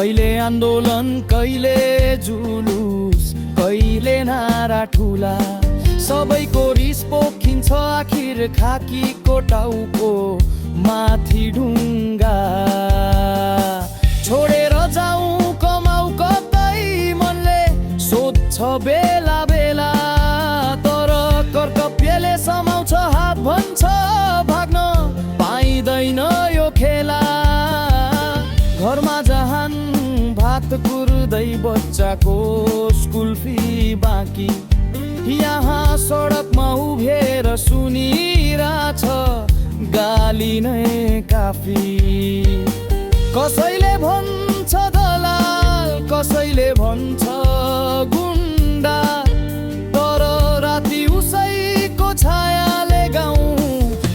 कहिले आन्दोलन कहिले जुलुस कहिले नारा ठुला सबैको रिस पोखिन्छ आखिर खाकीको टाउको माथि ढुङ्गा छोडेर जाउँ कमाउ कतै मनले सोध्छ बेला बेला तर कर्तव्यले समाउँछ हात भन्छ भाग्न पाइँदैन यो खेला घरमा जहान भात कुर्दै बच्चाको स्कुल फी बाँकी यहाँ सडकमा उभिएर सुनिरहेछ गाली नै काफी कसैले भन्छ दलाल कसैले भन्छ गुन्डा